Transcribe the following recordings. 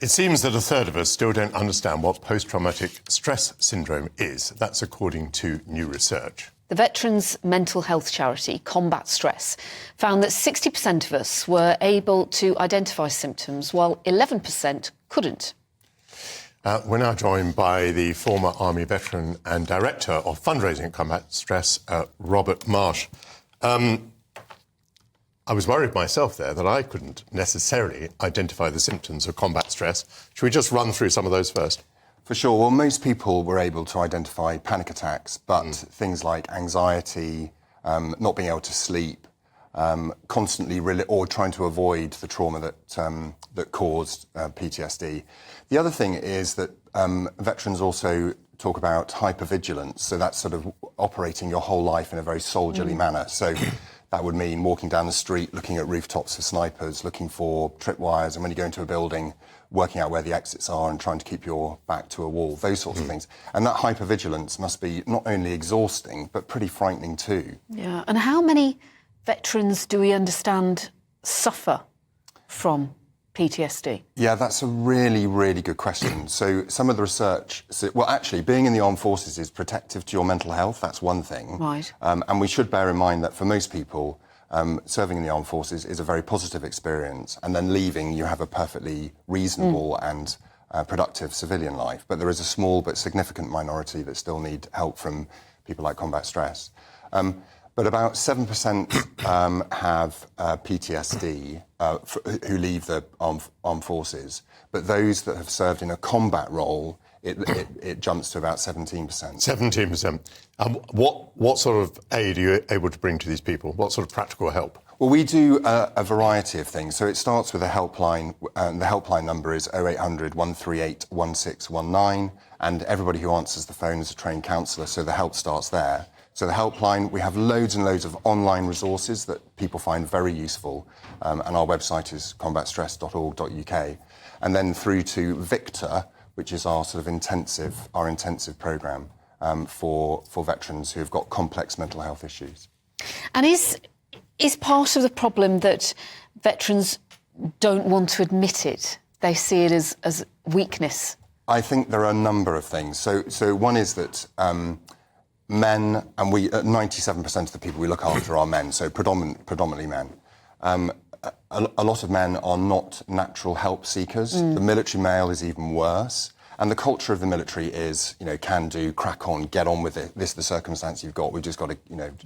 It seems that a third of us still don't understand what post-traumatic stress syndrome is. That's according to new research. The Veterans' mental health charity, Combat Stress, found that 60% of us were able to identify symptoms, while 11% couldn't. We're now joined by the former Army veteran and director of fundraising at Combat Stress, Robert Marsh. I was worried myself there that I couldn't necessarily identify the symptoms of combat stress. Should we just run through some of those first? For sure. Well, most people were able to identify panic attacks, but things like anxiety, not being able to sleep, constantly or trying to avoid the trauma that caused PTSD. The other thing is that veterans also talk about hypervigilance, so that's sort of operating your whole life in a very soldierly manner. So that would mean walking down the street, looking at rooftops for snipers, looking for tripwires, and when you go into a building, working out where the exits are and trying to keep your back to a wall, those sorts of things. And that hypervigilance must be not only exhausting, but pretty frightening too. Yeah, and how many veterans do we understand suffer from PTSD? Yeah, that's a really, really good question. So some of the research... well, actually, being in the armed forces is protective to your mental health. That's one thing. Right. And we should bear in mind that for most people, serving in the armed forces is a very positive experience. And then leaving, you have a perfectly reasonable and productive civilian life. But there is a small but significant minority that still need help from people like Combat Stress. But about 7% have PTSD who leave the armed forces. But those that have served in a combat role, it jumps to about 17%. 17%. What sort of aid are you able to bring to these people? What sort of practical help? Well, we do a variety of things. So it starts with a helpline. The helpline number is 0800 138 1619. And everybody who answers the phone is a trained counsellor, so the help starts there. So the helpline, we have loads and loads of online resources that people find very useful, and our website is combatstress.org.uk. And then through to Victor, which is our sort of intensive programme for veterans who have got complex mental health issues. And is part of the problem that veterans don't want to admit it? They see it as weakness? I think there are a number of things. So one is that men, and 97% of the people we look after are men, so predominantly men. A lot of men are not natural help seekers. The military male is even worse. And the culture of the military is, can do, crack on, get on with it. This is the circumstance you've got. We've just got to,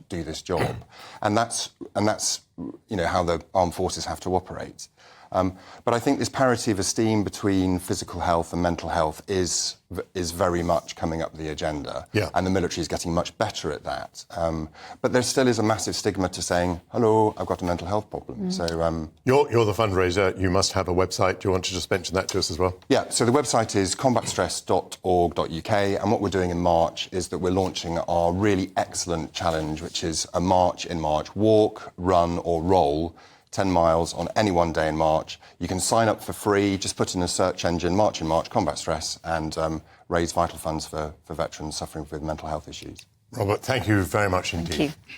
do this job. And that's how the armed forces have to operate. But I think this parity of esteem between physical health and mental health is very much coming up the agenda. Yeah. And the military is getting much better at that. But there still is a massive stigma to saying, hello, I've got a mental health problem. So You're the fundraiser. You must have a website. Do you want to just mention that to us as well? Yeah, so the website is combatstress.org.uk. And what we're doing in March is that we're launching our really excellent challenge, which is a march in March. Walk, run or roll 10 miles on any one day in March. You can sign up for free, just put in a search engine, March in March, Combat Stress, and raise vital funds for veterans suffering with mental health issues. Robert, thank you very much indeed. Thank you.